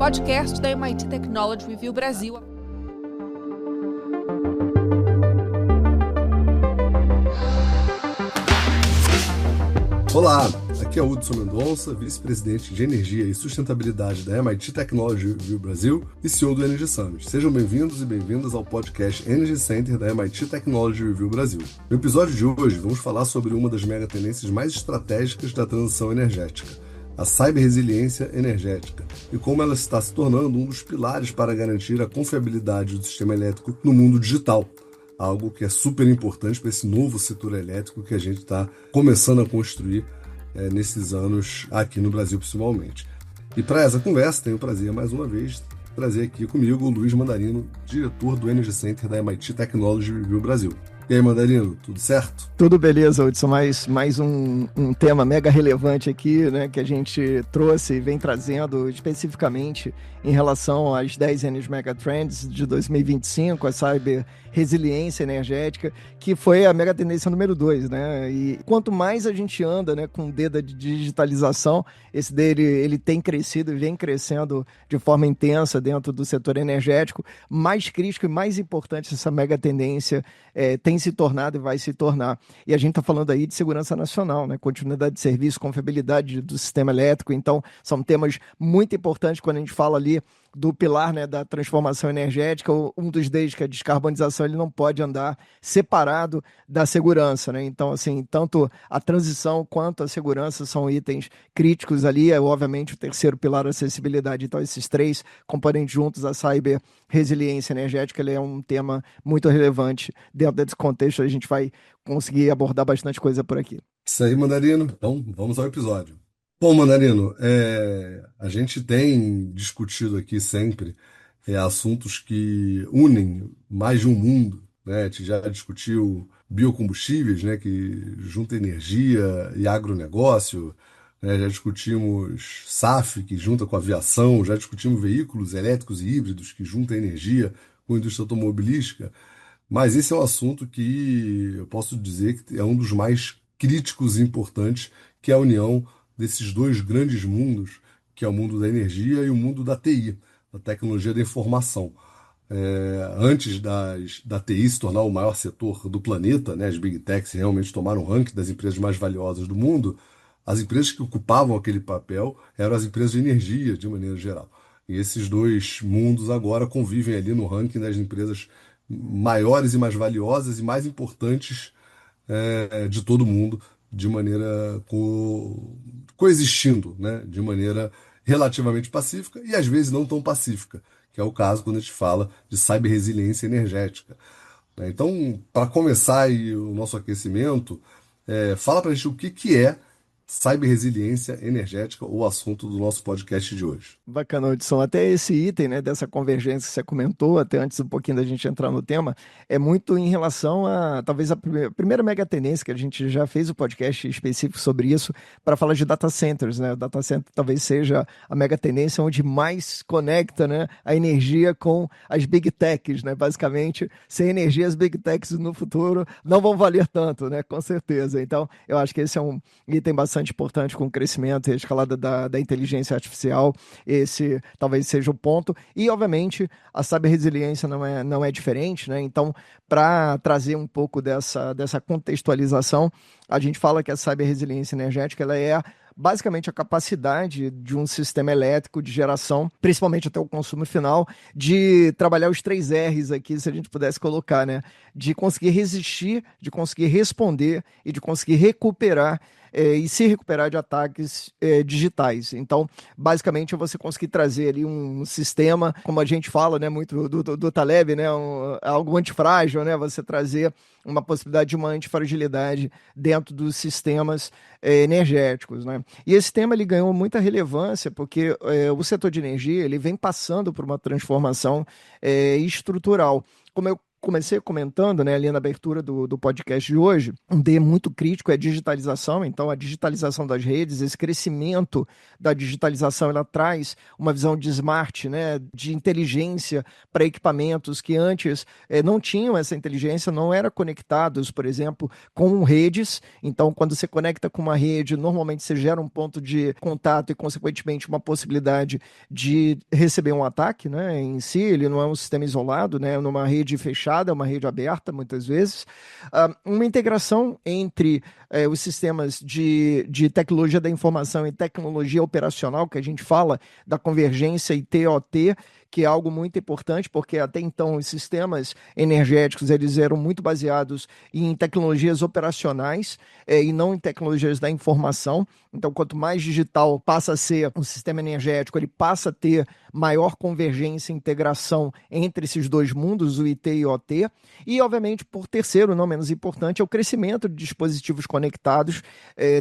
podcast da MIT Technology Review Brasil. Olá, aqui é o Hudson Mendonça, vice-presidente de Energia e Sustentabilidade da MIT Technology Review Brasil e CEO do Energy Summit. Sejam bem-vindos e bem-vindas ao podcast Energy Center da MIT Technology Review Brasil. No episódio de hoje, vamos falar sobre uma das megatendências mais estratégicas da transição energética, a ciberresiliência energética, e como ela está se tornando um dos pilares para garantir a confiabilidade do sistema elétrico no mundo digital. Algo que é super importante para esse novo setor elétrico que a gente está começando a construir nesses anos aqui no Brasil, principalmente. E para essa conversa, tenho o prazer, mais uma vez, trazer aqui comigo o Luiz Mandarino, diretor do Energy Center da MIT Technology Review Brasil. E aí, Mandarino, tudo certo? Tudo beleza, Hudson. Mais um tema mega relevante aqui, né, que a gente trouxe e vem trazendo especificamente em relação às 10 Energy Megatrends de 2025, a cyber resiliência energética, que foi a mega tendência número 2, né? E quanto mais a gente anda, né, com o dedo de digitalização, esse dele ele tem crescido e vem crescendo de forma intensa dentro do setor energético, mais crítico e mais importante essa mega tendência tem se tornado e vai se tornar. E a gente está falando aí de segurança nacional, né? Continuidade de serviço, confiabilidade do sistema elétrico. Então, são temas muito importantes quando a gente fala ali do pilar, né, da transformação energética. Um dos deles, que é a descarbonização, ele não pode andar separado da segurança, né? Então, assim, tanto a transição quanto a segurança são itens críticos ali. Obviamente, o terceiro pilar, a acessibilidade. Então, esses três componentes juntos, a cyber resiliência energética, ele é um tema muito relevante. Dentro desse contexto, a gente vai conseguir abordar bastante coisa por aqui. Isso aí, Mandarino. Então, vamos ao episódio. Bom, Mandarino, a gente tem discutido aqui sempre assuntos que unem mais de um mundo, né? A gente já discutiu biocombustíveis, né, que junta energia e agronegócio, né? Já discutimos SAF, que junta com aviação, já discutimos veículos elétricos e híbridos, que junta energia com a indústria automobilística, mas esse é um assunto que eu posso dizer que é um dos mais críticos e importantes, que é a união desses dois grandes mundos, que é o mundo da energia e o mundo da TI, da tecnologia da informação. Antes da TI se tornar o maior setor do planeta, né, as Big Techs realmente tomaram o ranking das empresas mais valiosas do mundo, as empresas que ocupavam aquele papel eram as empresas de energia, de maneira geral. E esses dois mundos agora convivem ali no ranking das empresas maiores e mais valiosas e mais importantes de todo mundo, de maneira coexistindo, né? De maneira relativamente pacífica e às vezes não tão pacífica, que é o caso quando a gente fala de cyberresiliência energética. Então, para começar aí o nosso aquecimento, fala para a gente o que é cyberresiliência energética, o assunto do nosso podcast de hoje. Bacana, Hudson. Até esse item, né, dessa convergência que você comentou, até antes um pouquinho da gente entrar no tema, é muito em relação a, talvez, a primeira mega tendência, que a gente já fez o podcast específico sobre isso, para falar de data centers, né? O data center talvez seja a mega tendência onde mais conecta, né, a energia com as big techs, né? Basicamente, sem energia, as big techs no futuro não vão valer tanto, né? Com certeza. Então, eu acho que esse é um item bastante importante com o crescimento e a escalada da inteligência artificial. Esse talvez seja o ponto. E, obviamente, a cyberresiliência não é diferente, né? Então, para trazer um pouco dessa contextualização, a gente fala que a cyberresiliência energética ela é basicamente a capacidade de um sistema elétrico de geração, principalmente até o consumo final, de trabalhar os 3 R's aqui, se a gente pudesse colocar, né? De conseguir resistir, de conseguir responder e de conseguir recuperar e se recuperar de ataques digitais. Então, basicamente, é você conseguir trazer ali um sistema, como a gente fala, né, muito do Taleb, né, algo antifrágil, né, você trazer uma possibilidade de uma antifragilidade dentro dos sistemas energéticos, né? E esse tema ele ganhou muita relevância porque o setor de energia ele vem passando por uma transformação estrutural. Como eu comecei comentando, né, ali na abertura do podcast de hoje, um D muito crítico é a digitalização. Então, a digitalização das redes, esse crescimento da digitalização, ela traz uma visão de smart, né, de inteligência para equipamentos que antes não tinham essa inteligência, não eram conectados, por exemplo, com redes. Então, quando você conecta com uma rede, normalmente você gera um ponto de contato e, consequentemente, uma possibilidade de receber um ataque, né, em si. Ele não é um sistema isolado, né, numa rede fechada, é uma rede aberta, muitas vezes. Uma integração entre os sistemas de tecnologia da informação e tecnologia operacional, que a gente fala da convergência IoT, que é algo muito importante, porque até então os sistemas energéticos eles eram muito baseados em tecnologias operacionais e não em tecnologias da informação. Então, quanto mais digital passa a ser um sistema energético, ele passa a ter maior convergência e integração entre esses dois mundos, o IT e o OT. E, obviamente, por terceiro, não menos importante, é o crescimento de dispositivos conectados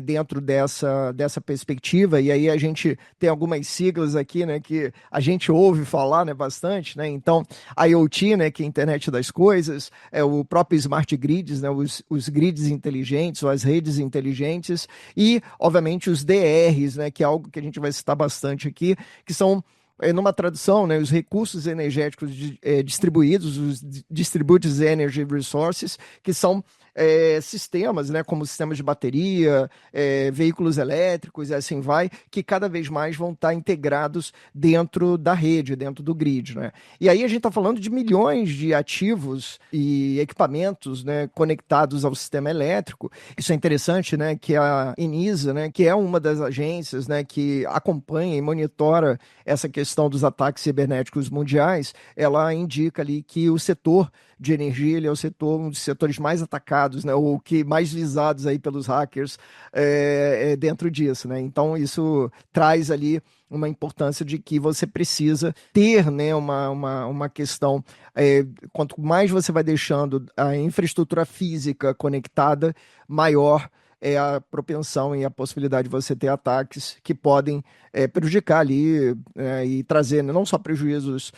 dentro dessa perspectiva. E aí a gente tem algumas siglas aqui, né, que a gente ouve falar, né, bastante, né? Então, IoT, né, que é a internet das coisas, o próprio smart grids, né, os grids inteligentes, ou as redes inteligentes, e, obviamente, os DRs, né, que é algo que a gente vai citar bastante aqui, que são numa tradução, né, os recursos energéticos distribuídos, os Distributed Energy Resources, que são sistemas, né, como sistemas de bateria, veículos elétricos e assim vai, que cada vez mais vão estar integrados dentro da rede, dentro do grid, né? E aí a gente está falando de milhões de ativos e equipamentos, né, conectados ao sistema elétrico. Isso é interessante, né, que a Enisa, né, que é uma das agências, né, que acompanha e monitora essa questão dos ataques cibernéticos mundiais, ela indica ali que o setor de energia ele é um dos setores mais atacados, né, ou que mais visados aí pelos hackers dentro disso, né? Então isso traz ali uma importância de que você precisa ter, né, uma questão, quanto mais você vai deixando a infraestrutura física conectada, maior é a propensão e a possibilidade de você ter ataques que podem prejudicar ali e trazer, né, não só prejuízos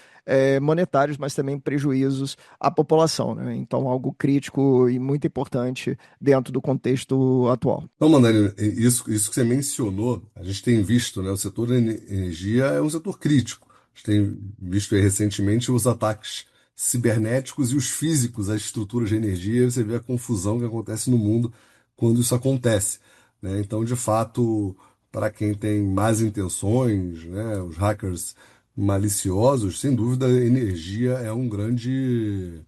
monetários, mas também prejuízos à população, né? Então, algo crítico e muito importante dentro do contexto atual. Então, Mandarino, isso que você mencionou, a gente tem visto, né, o setor da energia é um setor crítico. A gente tem visto aí, recentemente os ataques cibernéticos e os físicos às estruturas de energia, e você vê a confusão que acontece no mundo quando isso acontece, né? Então, de fato, para quem tem más intenções, né, os hackers maliciosos, sem dúvida, a energia é um grande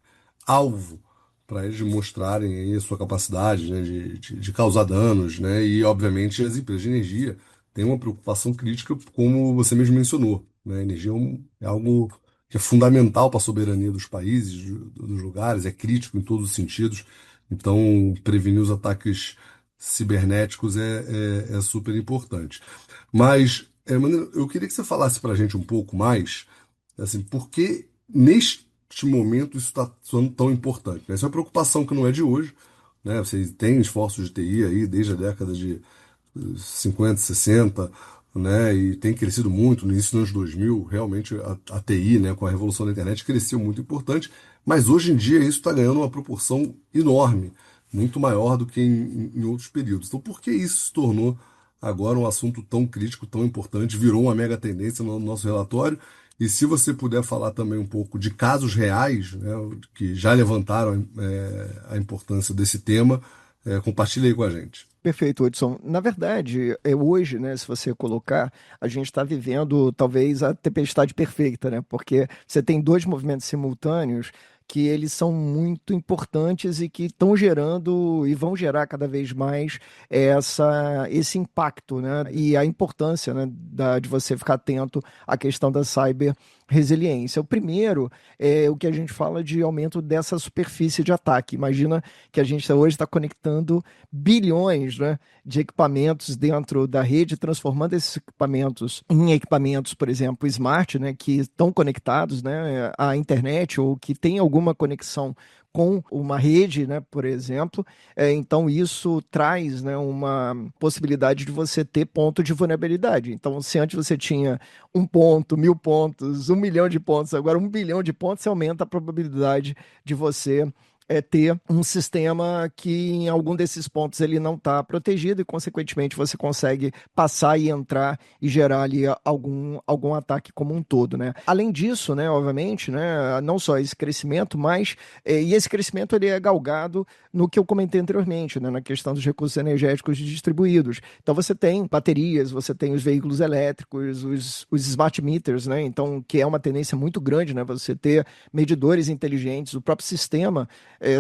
alvo para eles mostrarem aí a sua capacidade, né, de causar danos, né? E, obviamente, as empresas de energia têm uma preocupação crítica, como você mesmo mencionou, né? A energia é algo que é fundamental para a soberania dos países, dos lugares, é crítico em todos os sentidos. Então, prevenir os ataques cibernéticos é super importante. Mas, Manuel, eu queria que você falasse para a gente um pouco mais, assim, por que neste momento isso está sendo tão importante, né? Isso é uma preocupação que não é de hoje, né? Vocês têm esforços de TI aí desde a década de 50, 60, né? E tem crescido muito no início dos anos 2000, realmente a TI, né, com a revolução da internet, cresceu muito importante, mas hoje em dia isso está ganhando uma proporção enorme, muito maior do que em outros períodos. Então, por que isso se tornou agora um assunto tão crítico, tão importante, virou uma mega tendência no nosso relatório? E se você puder falar também um pouco de casos reais, né, que já levantaram a importância desse tema, compartilhe aí com a gente. Perfeito, Hudson. Na verdade, hoje, né, se você colocar, a gente está vivendo talvez a tempestade perfeita, né? Porque você tem dois movimentos simultâneos que eles são muito importantes e que estão gerando e vão gerar cada vez mais esse impacto, né? E a importância, né, de você ficar atento à questão da resiliência. O primeiro é o que a gente fala de aumento dessa superfície de ataque. Imagina que a gente hoje está conectando bilhões, né, de equipamentos dentro da rede, transformando esses equipamentos em equipamentos, por exemplo, smart, né, que estão conectados, né, à internet ou que têm alguma alguma conexão com uma rede, né, por exemplo. Então isso traz, né, uma possibilidade de você ter ponto de vulnerabilidade. Então, se antes você tinha 1 ponto, 1.000 pontos, 1 milhão de pontos, agora 1 bilhão de pontos, você aumenta a probabilidade de você ter um sistema que em algum desses pontos ele não está protegido e, consequentemente, você consegue passar e entrar e gerar ali algum ataque como um todo, né? Além disso, né, obviamente, né, não só esse crescimento, mas e esse crescimento ele é galgado no que eu comentei anteriormente, né, na questão dos recursos energéticos distribuídos. Então você tem baterias, você tem os veículos elétricos, os smart meters, né? Então, que é uma tendência muito grande, né? Você ter medidores inteligentes, o próprio sistema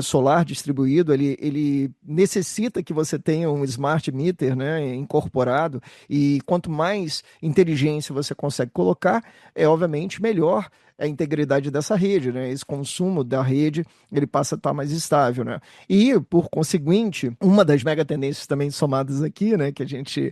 solar distribuído, ele necessita que você tenha um smart meter, né, incorporado, e quanto mais inteligência você consegue colocar, obviamente melhor a integridade dessa rede, né? Esse consumo da rede, ele passa a estar mais estável, né? E, por conseguinte, uma das mega tendências também somadas aqui, né, que a gente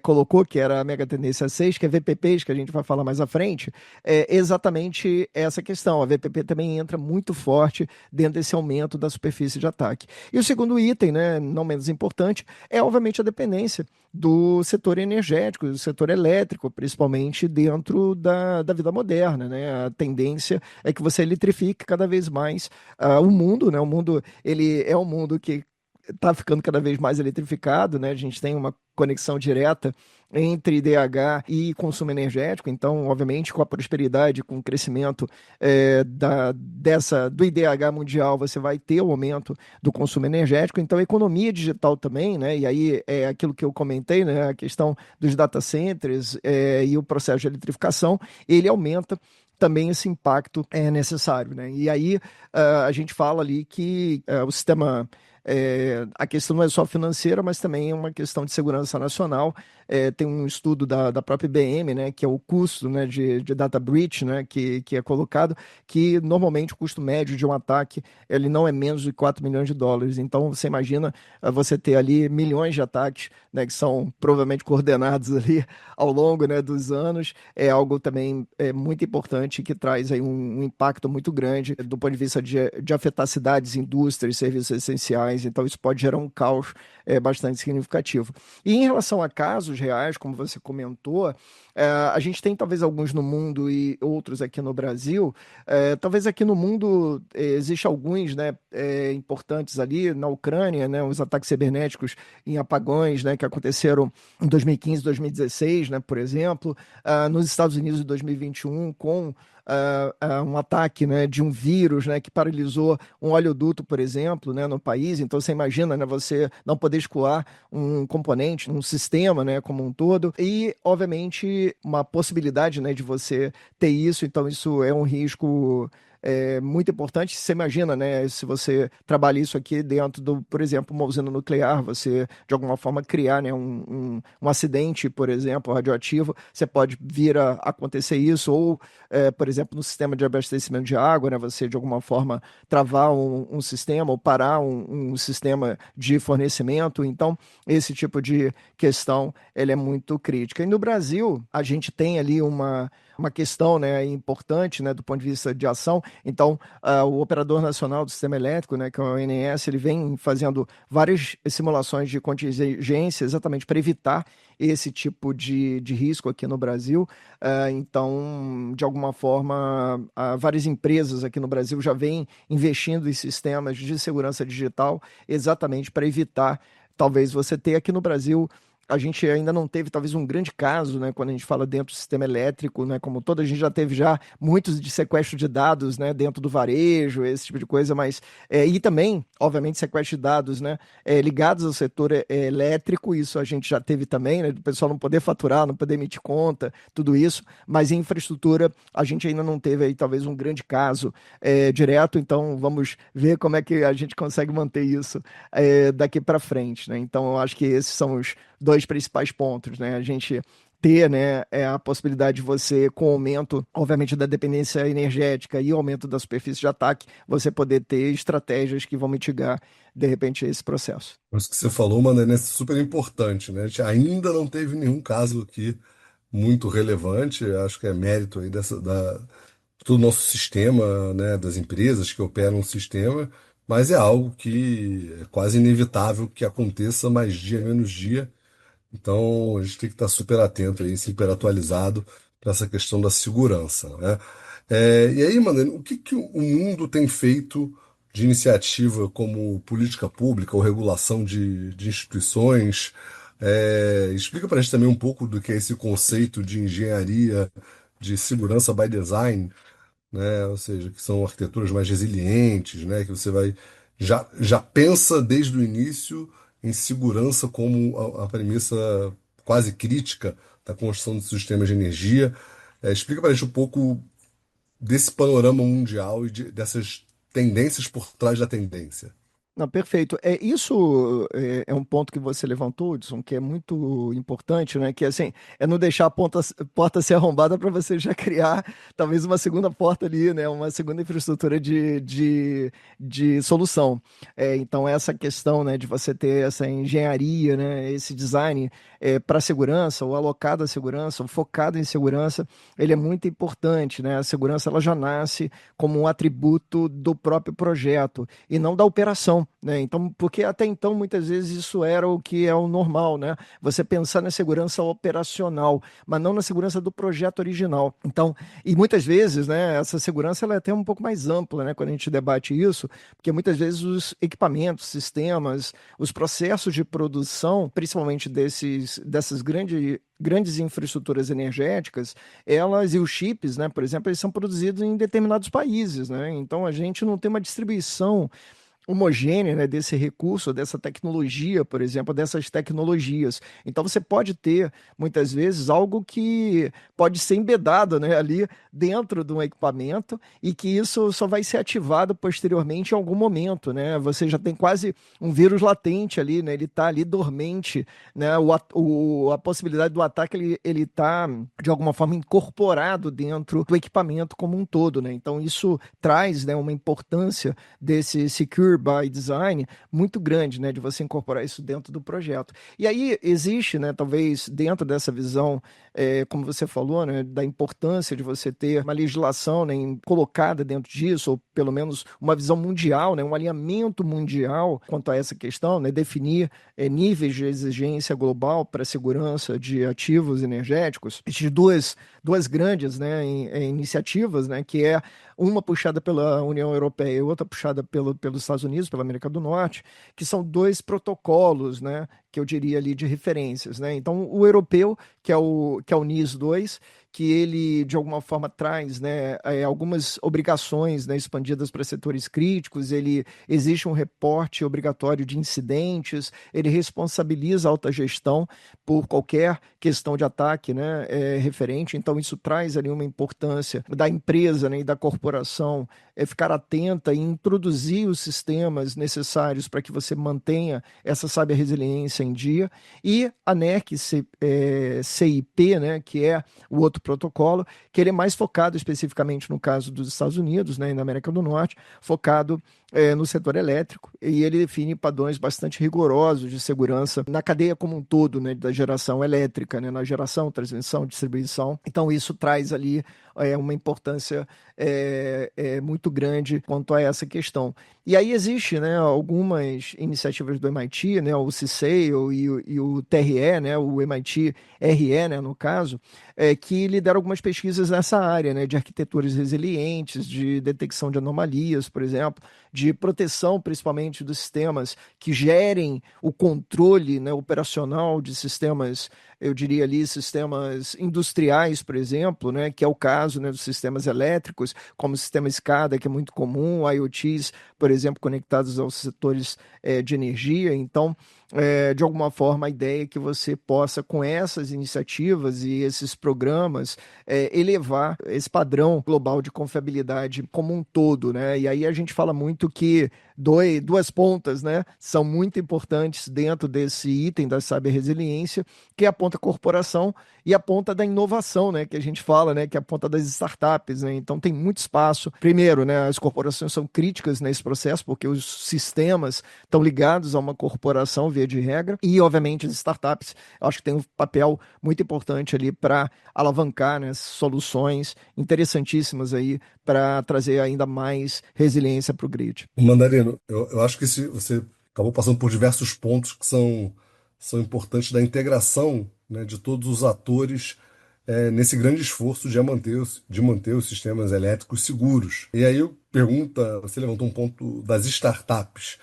colocou, que era a mega tendência 6, que é VPPs, que a gente vai falar mais à frente, é exatamente essa questão. A VPP também entra muito forte dentro desse aumento da superfície de ataque. E o segundo item, né, não menos importante, é obviamente a dependência do setor energético, do setor elétrico, principalmente dentro da vida moderna, né? A tendência é que você eletrifique cada vez mais o mundo, né? O mundo, ele é um mundo que está ficando cada vez mais eletrificado, né? A gente tem uma conexão direta entre IDH e consumo energético. Então, obviamente, com a prosperidade, com o crescimento do IDH mundial, você vai ter o aumento do consumo energético. Então, a economia digital também, né? E aí é aquilo que eu comentei, né? A questão dos data centers e o processo de eletrificação, ele aumenta também esse impacto é necessário, né? E aí a gente fala ali que o sistema a questão não é só financeira, mas também é uma questão de segurança nacional. Tem um estudo da própria IBM, né, que é o custo, né, de data breach, né, que é colocado, que normalmente o custo médio de um ataque ele não é menos de 4 milhões de dólares. Então, você imagina você ter ali milhões de ataques, né, que são provavelmente coordenados ali ao longo, né, dos anos. É algo também muito importante que traz aí um impacto muito grande do ponto de vista de afetar cidades, indústrias, serviços essenciais. Então, isso pode gerar um caos bastante significativo. E em relação a casos reais, como você comentou, a gente tem talvez alguns no mundo e outros aqui no Brasil. Talvez aqui no mundo existam alguns, né, importantes ali na Ucrânia, né, os ataques cibernéticos em apagões, né, que aconteceram em 2015, 2016, né, por exemplo, nos Estados Unidos em 2021 com um ataque, né, de um vírus, né, que paralisou um oleoduto, por exemplo, né, no país. Então você imagina, né, você não poder escoar um componente, um sistema, né, como um todo, e obviamente uma possibilidade, né, de você ter isso. Então isso é um risco muito importante. Você imagina, né, se você trabalha isso aqui dentro do, por exemplo, uma usina nuclear, você de alguma forma criar, né, um acidente, por exemplo, radioativo, você pode vir a acontecer isso, ou, por exemplo, no sistema de abastecimento de água, né, você de alguma forma travar um sistema ou parar um sistema de fornecimento. Então, esse tipo de questão, ele é muito crítica. E no Brasil, a gente tem ali uma questão, né, importante, né, do ponto de vista de ação. Então, o Operador Nacional do Sistema Elétrico, né, que é o ONS, ele vem fazendo várias simulações de contingência exatamente para evitar esse tipo de risco aqui no Brasil. Então, de alguma forma, várias empresas aqui no Brasil já vêm investindo em sistemas de segurança digital exatamente para evitar, talvez você ter aqui no Brasil. A gente ainda não teve, talvez, um grande caso, né, quando a gente fala dentro do sistema elétrico, né, como todo, a gente já teve muitos de sequestro de dados, né, dentro do varejo, esse tipo de coisa, mas, e também, obviamente, sequestro de dados, né, ligados ao setor elétrico, isso a gente já teve também, né, do pessoal não poder faturar, não poder emitir conta, tudo isso, mas em infraestrutura a gente ainda não teve aí, talvez, um grande caso direto. Então vamos ver como é que a gente consegue manter isso daqui para frente, né. Então eu acho que esses são os dois principais pontos, né? A gente ter, né, a possibilidade de você, com o aumento, obviamente, da dependência energética e o aumento da superfície de ataque, você poder ter estratégias que vão mitigar, de repente, esse processo. Isso que você falou, mano, é super importante, né? A gente ainda não teve nenhum caso aqui muito relevante. Acho que é mérito aí todo o nosso sistema, né, das empresas que operam o sistema, mas é algo que é quase inevitável que aconteça mais dia menos dia. Então a gente tem que estar super atento aí, super atualizado para essa questão da segurança, né? E aí, mano, o que que o mundo tem feito de iniciativa como política pública ou regulação de instituições? Explica para a gente também um pouco do que é esse conceito de engenharia de segurança by design, né? Ou seja, que são arquiteturas mais resilientes, né? Que você vai já pensa desde o início em segurança como a premissa quase crítica da construção de sistemas de energia. Explica para a gente um pouco desse panorama mundial e dessas tendências por trás da tendência. Não, perfeito. Isso é um ponto que você levantou, Hudson, que é muito importante, né? Que assim, é não deixar a porta ser arrombada para você já criar talvez uma segunda porta ali, né? Uma segunda infraestrutura de solução. Então, essa questão, né, de você ter essa engenharia, né, esse design para segurança, ou alocado à segurança, ou focado em segurança, ele é muito importante, né? A segurança ela já nasce como um atributo do próprio projeto e não da operação, né? Então, porque até então muitas vezes isso era o que é o normal, né? Você pensar na segurança operacional, mas não na segurança do projeto original. Então, e muitas vezes, né, essa segurança ela é até um pouco mais ampla, né, quando a gente debate isso, porque muitas vezes os equipamentos, sistemas, os processos de produção, principalmente dessas grandes infraestruturas energéticas, elas e os chips, né, por exemplo, eles são produzidos em determinados países, né? Então a gente não tem uma distribuição homogênea, né, desse recurso, dessa tecnologia, por exemplo, dessas tecnologias. Então você pode ter, muitas vezes, algo que pode ser embedado, né, ali dentro de um equipamento e que isso só vai ser ativado posteriormente em algum momento, né? Você já tem quase um vírus latente ali, né? Ele está ali dormente, né? A possibilidade do ataque ele está de alguma forma incorporado dentro do equipamento como um todo, né? Então isso traz, né, uma importância desse secure by design muito grande, né, de você incorporar isso dentro do projeto. E aí existe, né, talvez dentro dessa visão, como você falou, né, da importância de você ter uma legislação, né, colocada dentro disso, ou pelo menos uma visão mundial, né, um alinhamento mundial quanto a essa questão, né, definir níveis de exigência global para a segurança de ativos energéticos. Existem duas grandes, né, iniciativas, né, que é uma puxada pela União Europeia e outra puxada pelos Estados Unidos, pela América do Norte, que são dois protocolos, né, que eu diria ali de referências, né? Então, o europeu, que é o NIS 2, que ele, de alguma forma, traz, né, algumas obrigações, né, expandidas para setores críticos, ele existe um reporte obrigatório de incidentes, ele responsabiliza a alta gestão por qualquer questão de ataque, né, referente, então isso traz ali uma importância da empresa, né, e da corporação ficar atenta e introduzir os sistemas necessários para que você mantenha essa cyber-resiliência em dia, e a NEC CIP, né, que é o outro protocolo, que ele é mais focado especificamente no caso dos Estados Unidos, né, e na América do Norte, focado no setor elétrico, e ele define padrões bastante rigorosos de segurança na cadeia como um todo, né, da geração elétrica, né, na geração, transmissão, distribuição. Então isso traz ali uma importância muito grande quanto a essa questão. E aí existe, né, algumas iniciativas do MIT, né, o CSAIL e o TRE, né, o MIT RE, né, no caso, que lideram algumas pesquisas nessa área, né, de arquiteturas resilientes, de detecção de anomalias, por exemplo, de proteção, principalmente dos sistemas que gerem o controle, né, operacional de sistemas, eu diria ali, sistemas industriais, por exemplo, né, que é o caso, né, dos sistemas elétricos, como o sistema SCADA, que é muito comum, IoTs, por exemplo, conectados aos setores de energia. Então, de alguma forma, a ideia é que você possa, com essas iniciativas e esses programas, elevar esse padrão global de confiabilidade como um todo, né? E aí a gente fala muito que duas pontas, né, são muito importantes dentro desse item da cyberresiliência, que é a ponta ponta corporação e a ponta da inovação, né, que a gente fala, né, que é a ponta das startups, né? Então tem muito espaço. Primeiro, né, as corporações são críticas nesse processo porque os sistemas estão ligados a uma corporação via de regra e, obviamente, as startups, eu acho que tem um papel muito importante ali para alavancar, né, soluções interessantíssimas aí para trazer ainda mais resiliência para o grid. Mandarino, eu acho que você acabou passando por diversos pontos que são importantes da integração, né, de todos os atores nesse grande esforço de manter os sistemas elétricos seguros. E aí você levantou um ponto das startups.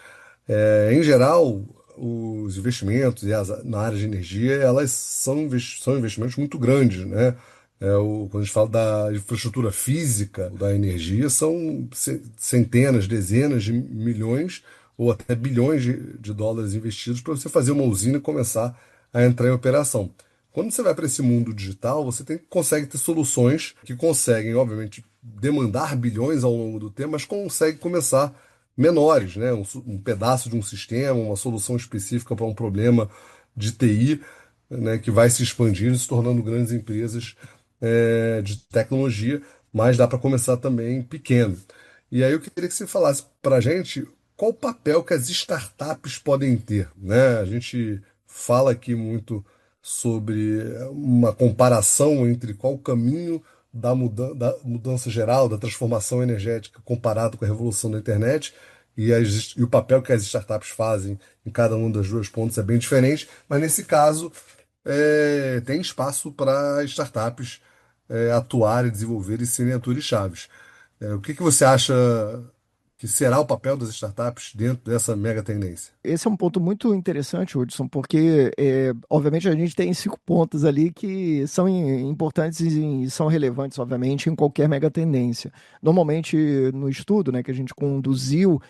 Em geral, os investimentos na área de energia, elas são investimentos muito grandes, né? Quando a gente fala da infraestrutura física da energia, são centenas, dezenas de milhões ou até bilhões de dólares investidos para você fazer uma usina e começar a entrar em operação. Quando você vai para esse mundo digital, você consegue ter soluções que conseguem, obviamente, demandar bilhões ao longo do tempo, mas consegue começar menores, né? Um pedaço de um sistema, uma solução específica para um problema de TI, né? Que vai se expandindo e se tornando grandes empresas de tecnologia, mas dá para começar também pequeno. E aí eu queria que você falasse para a gente qual o papel que as startups podem ter, né? A gente fala aqui muito sobre uma comparação entre qual o caminho da mudança geral, da transformação energética comparado com a revolução da internet e o papel que as startups fazem em cada uma das duas pontas é bem diferente, mas nesse caso tem espaço para startups atuarem, desenvolverem e serem atores chaves. O que você acha que será o papel das startups dentro dessa mega tendência? Esse é um ponto muito interessante, Hudson, porque, obviamente, a gente tem 5 pontos ali que são importantes e são relevantes, obviamente, em qualquer mega tendência. Normalmente, no estudo, né, que a gente conduziu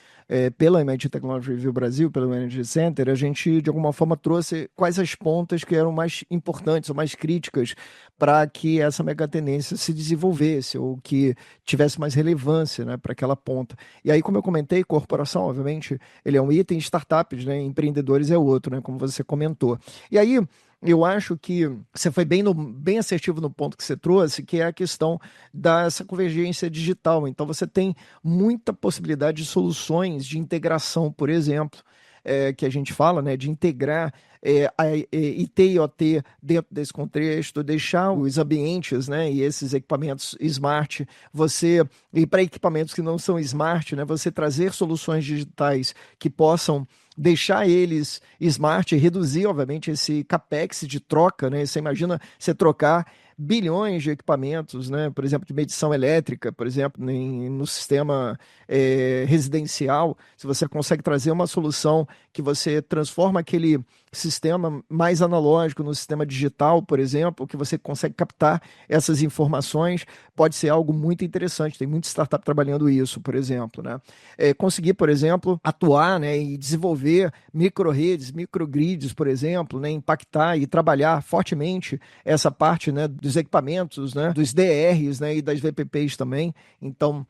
pela MIT Technology Review Brasil, pelo Energy Center, a gente, de alguma forma, trouxe quais as pontas que eram mais importantes ou mais críticas para que essa mega tendência se desenvolvesse ou que tivesse mais relevância, né, para aquela ponta. E aí, como eu comentei, corporação, obviamente, ele é um item, startups, né, empreendedores é outro, né, como você comentou. E aí, eu acho que você foi bem assertivo no ponto que você trouxe, que é a questão dessa convergência digital. Então, você tem muita possibilidade de soluções de integração, por exemplo, que a gente fala, né, de integrar a IT e OT dentro desse contexto, deixar os ambientes, né, e esses equipamentos smart, e para equipamentos que não são smart, né, você trazer soluções digitais que possam deixar eles smart e reduzir, obviamente, esse capex de troca, né? Você imagina você trocar bilhões de equipamentos, né? Por exemplo, de medição elétrica, por exemplo, no sistema residencial, se você consegue trazer uma solução que você transforma aquele sistema mais analógico no sistema digital, por exemplo, que você consegue captar essas informações, pode ser algo muito interessante. Tem muita startup trabalhando isso, por exemplo, né? Conseguir, por exemplo, atuar, né, e desenvolver micro-redes, microgrids, por exemplo, né, impactar e trabalhar fortemente essa parte, né, dos equipamentos, né, dos DRs, né, e das VPPs também. Então,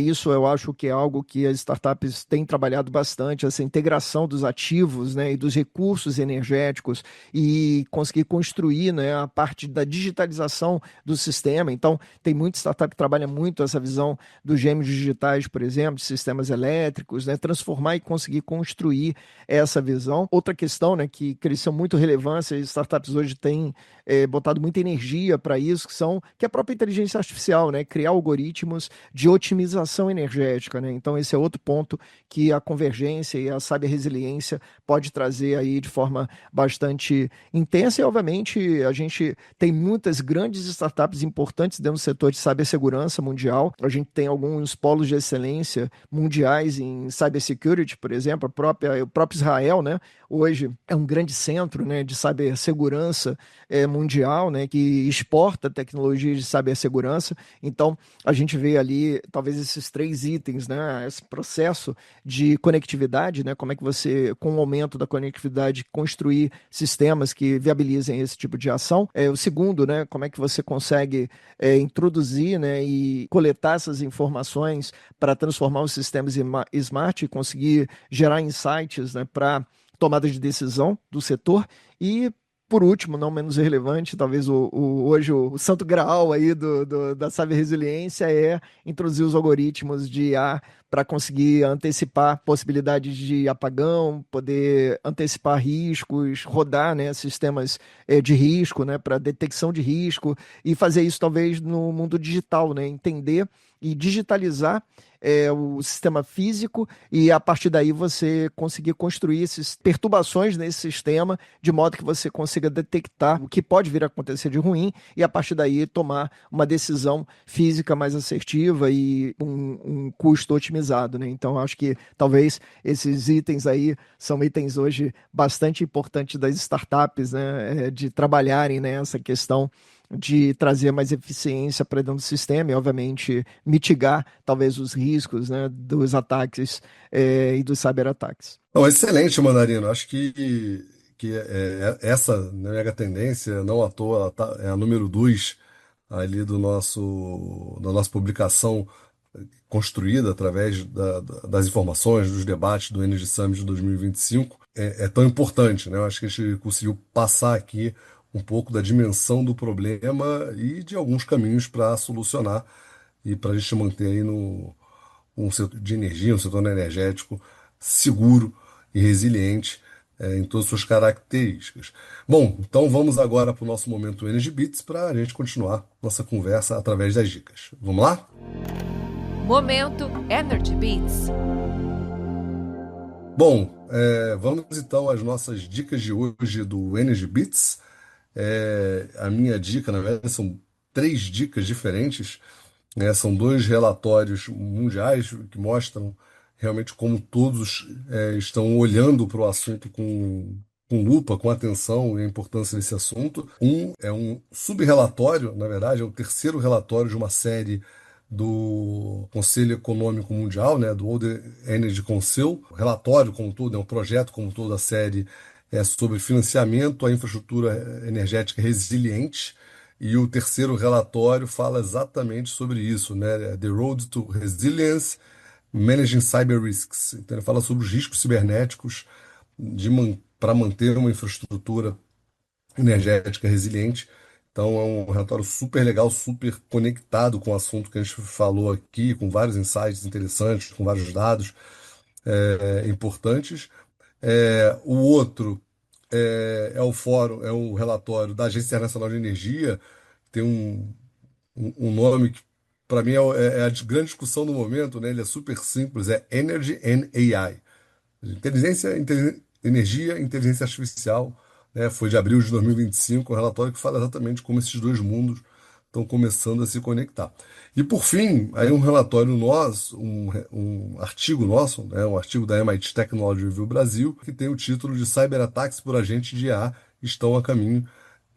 isso eu acho que é algo que as startups têm trabalhado bastante, essa integração dos ativos, né, e dos recursos energéticos e conseguir construir, né, a parte da digitalização do sistema. Então, tem muita startup que trabalha muito essa visão dos gêmeos digitais, por exemplo, de sistemas elétricos, né, transformar e conseguir construir essa visão. Outra questão, né, que cresceu muito relevância, e as startups hoje têm botado muita energia para isso, que é a própria inteligência artificial, né, criar algoritmos de otimização energética, né? Então esse é outro ponto que a convergência e a cyberresiliência pode trazer aí de forma bastante intensa e, obviamente, a gente tem muitas grandes startups importantes dentro do setor de cibersegurança mundial. A gente tem alguns polos de excelência mundiais em cybersecurity, por exemplo, o próprio Israel, né? Hoje é um grande centro, né, de cibersegurança mundial, né, que exporta tecnologias de cibersegurança. Então, a gente vê ali, talvez, esses 3 itens, né, esse processo de conectividade, né, como é que você, com o aumento da conectividade, construir sistemas que viabilizem esse tipo de ação. O segundo, né, como é que você consegue introduzir, né, e coletar essas informações para transformar os sistemas smart e conseguir gerar insights, né, para tomada de decisão do setor. E por último, não menos relevante, talvez hoje o santo graal aí da cyberresiliência é introduzir os algoritmos de IA para conseguir antecipar possibilidades de apagão, poder antecipar riscos, rodar, né, sistemas de risco, né, para detecção de risco e fazer isso talvez no mundo digital, né, entender e digitalizar o sistema físico e a partir daí você conseguir construir essas perturbações nesse sistema de modo que você consiga detectar o que pode vir a acontecer de ruim e a partir daí tomar uma decisão física mais assertiva e um custo otimizado, né? Então acho que talvez esses itens aí são itens hoje bastante importantes das startups, né? De trabalharem nessa questão de trazer mais eficiência para dentro do sistema e, obviamente, mitigar talvez os riscos, né, dos ataques e dos cyberataques. Não, excelente, Mandarino. Acho que essa mega tendência, não à toa, ela é a número 2 ali da nossa publicação construída através das informações, dos debates do Energy Summit de 2025, é tão importante, né? Eu acho que a gente conseguiu passar aqui um pouco da dimensão do problema e de alguns caminhos para solucionar e para a gente manter aí um setor de energia, um setor energético seguro e resiliente em todas as suas características. Bom, então vamos agora para o nosso momento Energy Bits para a gente continuar nossa conversa através das dicas. Vamos lá? Momento Energy Beats. Bom, vamos então às nossas dicas de hoje do Energy Bits. A minha dica, na verdade, são 3 dicas diferentes, né? São 2 relatórios mundiais que mostram realmente como todos estão olhando para o assunto com lupa, com atenção e a importância desse assunto. Um é um subrelatório, na verdade, é o terceiro relatório de uma série do Conselho Econômico Mundial, né, do World Energy Council. O relatório como todo, é um projeto como todo, a série é sobre financiamento à infraestrutura energética resiliente. E o terceiro relatório fala exatamente sobre isso, né? The Road to Resilience, Managing Cyber Risks. Então, ele fala sobre os riscos cibernéticos para manter uma infraestrutura energética resiliente. Então, é um relatório super legal, super conectado com o assunto que a gente falou aqui, com vários insights interessantes, com vários dados importantes. O outro o fórum, é o relatório da Agência Internacional de Energia, tem um nome que, para mim, é a grande discussão do momento, né? Ele é super simples, é Energy and AI. Energia e inteligência artificial, né? Foi de abril de 2025, um relatório que fala exatamente como esses dois mundos estão começando a se conectar. E por fim, aí um relatório nosso, um artigo nosso, né? Um artigo da MIT Technology Review Brasil, que tem o título de Cyberataques por agentes de IA estão a caminho.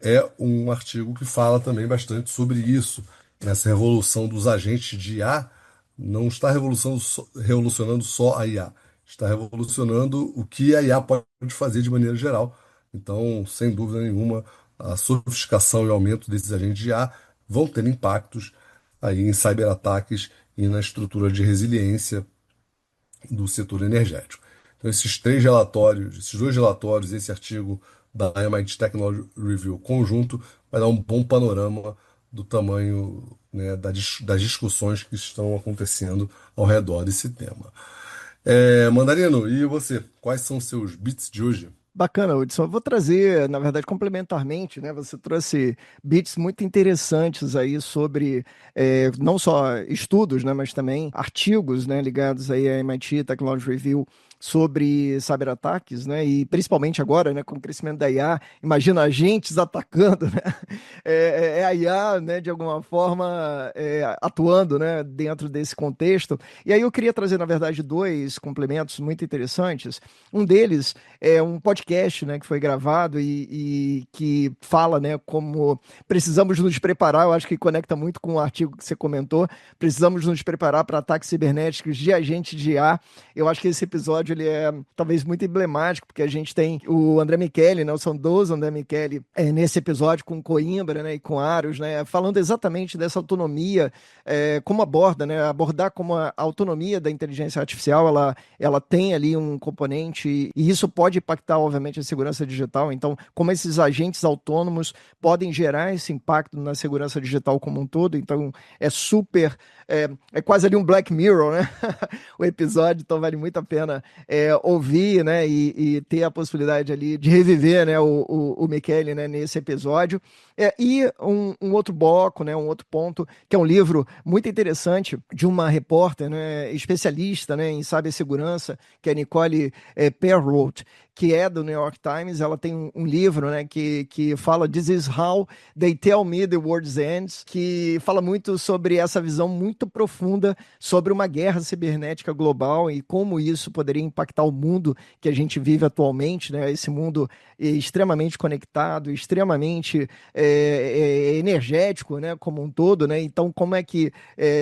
É um artigo que fala também bastante sobre isso. Essa revolução dos agentes de IA não está revolucionando só a IA, está revolucionando o que a IA pode fazer de maneira geral. Então, sem dúvida nenhuma, a sofisticação e o aumento desses agentes de IA vão ter impactos aí em cyberataques e na estrutura de resiliência do setor energético. Então, esses 2 relatórios, esse artigo da MIT Technology Review conjunto, vai dar um bom panorama do tamanho, né, das discussões que estão acontecendo ao redor desse tema. Mandarino, e você? Quais são os seus bits de hoje? Bacana, Hudson. Eu vou trazer, na verdade, complementarmente, né? Você trouxe bits muito interessantes aí sobre não só estudos, né, mas também artigos, né, ligados aí à MIT Technology Review sobre cyberataques, né? E principalmente agora, né, com o crescimento da IA, imagina agentes atacando, né? A IA, né, de alguma forma, atuando, né, dentro desse contexto. E aí eu queria trazer, na verdade, 2 complementos muito interessantes. Um deles é um podcast, né, que foi gravado e que fala, né, como precisamos nos preparar. Eu acho que conecta muito com o artigo que você comentou. Precisamos nos preparar para ataques cibernéticos de agentes de IA. Eu acho que esse episódio episódio ele é talvez muito emblemático, porque a gente tem o André Michele, né, são 12 André Michele nesse episódio com Coimbra, né, e com Aros, né, falando exatamente dessa autonomia, como aborda, né, abordar como a autonomia da inteligência artificial, ela tem ali um componente, e isso pode impactar, obviamente, a segurança digital. Então, como esses agentes autônomos podem gerar esse impacto na segurança digital como um todo. Então, é quase ali um Black Mirror, né? O episódio, então vale muito a pena ouvir, né? E ter a possibilidade ali de reviver, né? O Michele, né? Nesse episódio. E um outro bloco, né? Um outro ponto, que é um livro muito interessante de uma repórter, né? Especialista, né? Em cibersegurança, que é Nicole Perrault, que é do New York Times. Ela tem um livro, né, que fala This is How They Tell Me the World Ends, que fala muito sobre essa visão muito profunda sobre uma guerra cibernética global e como isso poderia impactar o mundo que a gente vive atualmente, né, esse mundo extremamente conectado, extremamente energético, né, como um todo, né. Então, como é que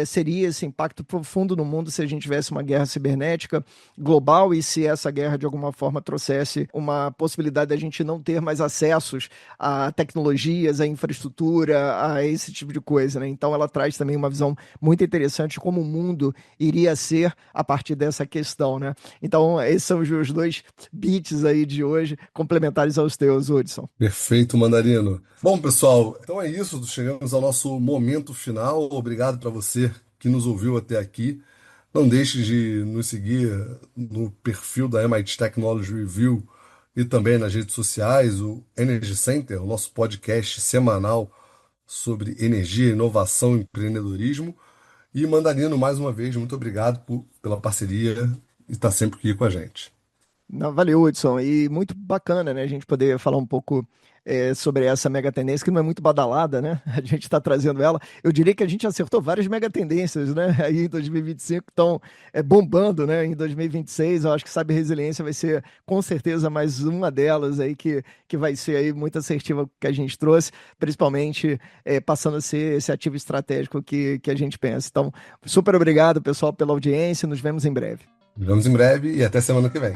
seria esse impacto profundo no mundo se a gente tivesse uma guerra cibernética global e se essa guerra de alguma forma trouxesse uma possibilidade da gente não ter mais acessos a tecnologias, a infraestrutura, a esse tipo de coisa, né? Então ela traz também uma visão muito interessante de como o mundo iria ser a partir dessa questão, né? Então esses são os dois beats aí de hoje, complementares aos teus, Hudson. Perfeito, Mandarino. Bom, pessoal, então é isso. Chegamos ao nosso momento final. Obrigado para você que nos ouviu até aqui. Não deixe de nos seguir no perfil da MIT Technology Review e também nas redes sociais, o Energy Center, o nosso podcast semanal sobre energia, inovação e empreendedorismo. E Mandarino, mais uma vez, muito obrigado pela parceria e estar sempre aqui com a gente. Não, valeu, Hudson. E muito bacana, né? A gente poder falar um pouco sobre essa mega tendência, que não é muito badalada, né? A gente está trazendo ela. Eu diria que a gente acertou várias mega tendências, né? Aí em 2025 estão bombando, né? Em 2026, eu acho que Cyberresiliência vai ser, com certeza, mais uma delas aí que vai ser aí muito assertiva que a gente trouxe, principalmente passando a ser esse ativo estratégico que a gente pensa. Então, super obrigado, pessoal, pela audiência. Nos vemos em breve. Nos vemos em breve e até semana que vem.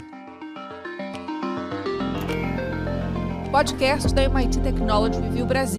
Podcast da MIT Technology Review Brasil.